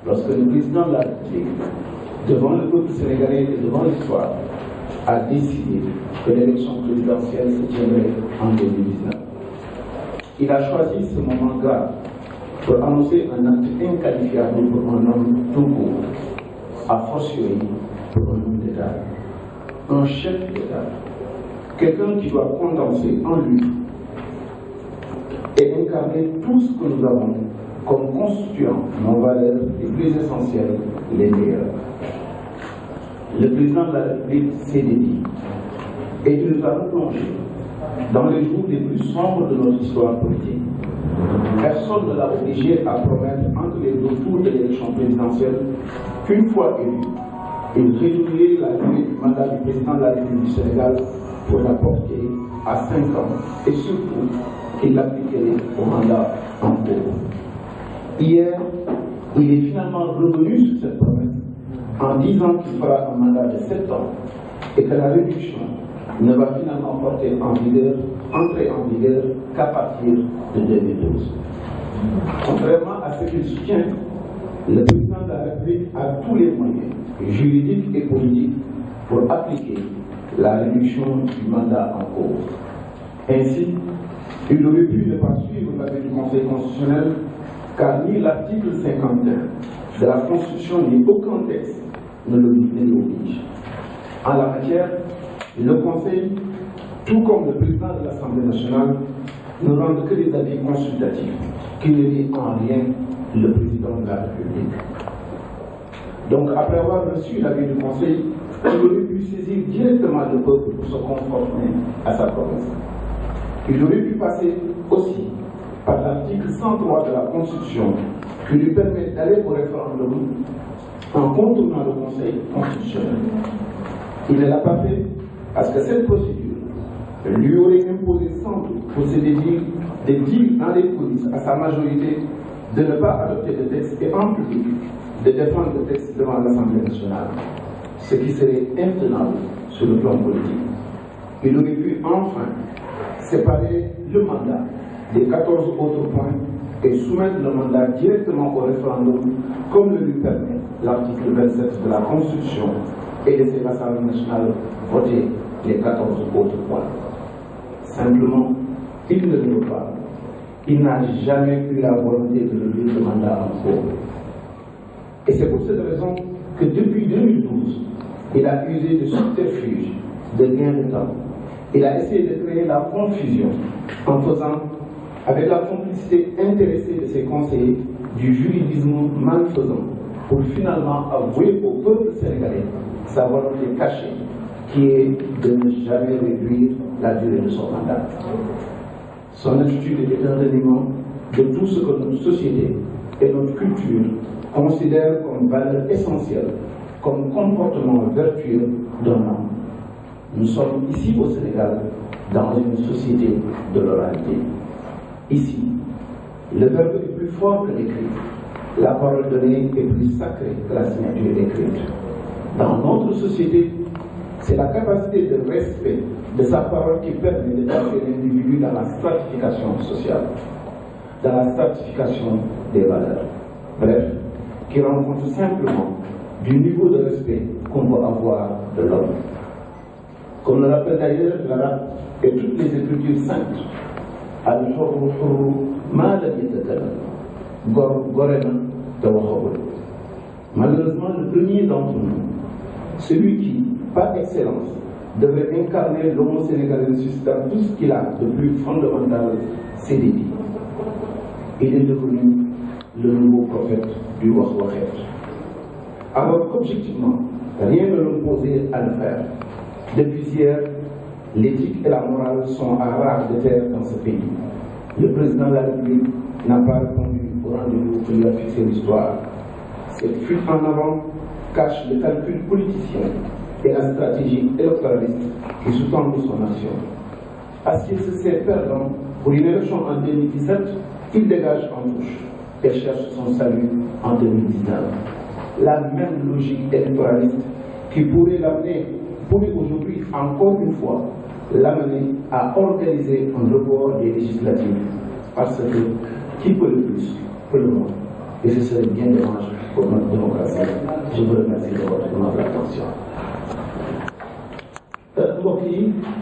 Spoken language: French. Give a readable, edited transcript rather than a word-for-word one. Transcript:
lorsque le président de la République, devant le peuple sénégalais et devant l'histoire, a décidé que l'élection présidentielle se tiendrait en 2019. Il a choisi ce moment grave pour annoncer un acte inqualifiable pour un homme tout court, a fortiori pour un homme d'État, un chef d'État, quelqu'un qui doit condenser en lui et incarner tout ce que nous avons comme constituant nos valeurs les plus essentielles, les meilleures. Le président de la République s'est dédié et il nous a replongé dans les jours les plus sombres de notre histoire politique. Personne ne l'a obligé à promettre entre les deux tours de l'élection présidentielle qu'une fois élu, il réduirait la durée du mandat du président de la République du Sénégal pour la porter à 5 ans et surtout qu'il l'appliquerait au mandat en cours. Hier, il est finalement revenu sur cette promesse en disant qu'il fera un mandat de 7 ans et que la réduction ne va finalement entrer en vigueur qu'à partir de 2012. Contrairement à ce qu'il soutient, le président de la République a tous les moyens juridiques et politiques pour appliquer la réduction du mandat en cours. Ainsi, il aurait pu ne pas suivre l'avis du Conseil constitutionnel, car ni l'article 51 de la Constitution ni aucun texte ne l'oblige. En la matière, le Conseil, tout comme le président de l'Assemblée nationale, ne rendent que des avis consultatifs qui ne lient en rien le président de la République. Donc, après avoir reçu l'avis du Conseil, il aurait pu saisir directement le peuple pour se conformer à sa promesse. Il aurait pu passer aussi par l'article 103 de la Constitution qui lui permet d'aller au référendum en contournant le Conseil constitutionnel. Il ne l'a pas fait parce que cette procédure lui aurait imposé sans doute pour se dire dans les coulisses à sa majorité de ne pas adopter de texte et en public de défendre le texte devant l'Assemblée nationale, ce qui serait intenable sur le plan politique. Il aurait pu enfin séparer le mandat des 14 autres points et soumettre le mandat directement au référendum comme le lui permet l'article 27 de la Constitution et laisser l'Assemblée nationale voter les 14 autres points. Simplement, il ne le veut pas. Il n'a jamais eu la volonté de lever le mandat en cours. Et c'est pour cette raison que depuis 2012, il a usé de subterfuge, de gain de temps. Il a essayé de créer la confusion en faisant, avec la complicité intéressée de ses conseillers, du juridisme malfaisant pour finalement avouer au peuple sénégalais sa volonté cachée, qui est de ne jamais réduire la durée de son mandat. Son attitude est un reniement de tout ce que notre société et notre culture considèrent comme valeur essentielle, comme comportement vertueux d'un homme. Nous sommes ici au Sénégal dans une société de l'oralité. Ici, le verbe est plus fort que l'écrit. La parole donnée est plus sacrée que la signature écrite. Dans notre société, c'est la capacité de respect de sa parole qui permet de placer l'individu dans la stratification sociale, dans la stratification des valeurs. Bref, qui rend compte simplement du niveau de respect qu'on doit avoir de l'homme. Comme le rappelle d'ailleurs l'arabe et toutes les écritures saintes, malheureusement, le premier d'entre nous, celui qui, par excellence, devrait incarner l'homo sénégalensis dans tout ce qu'il a de plus fondamental, c'est dit. Il est devenu le nouveau prophète du Wahwakhet. Alors qu'objectivement, rien ne l'imposait à le faire. Depuis hier, l'éthique et la morale sont à rage de terre dans ce pays. Le président de la République n'a pas répondu au rendez-vous que lui a fixé l'histoire. Cette fuite en avant cache le calcul politicien et la stratégie électoraliste qui sous-tendent son action. Parce qu'il se sait perdant pour une élection en 2017, il dégage en touche et cherche son salut en 2019. La même logique électoraliste qui pourrait aujourd'hui, encore une fois, l'amener à organiser un report des législatives. Parce que qui peut le plus peut le moins. Et ce serait bien dommage pour notre passé. Je vous remercie de votre attention. mbokk yi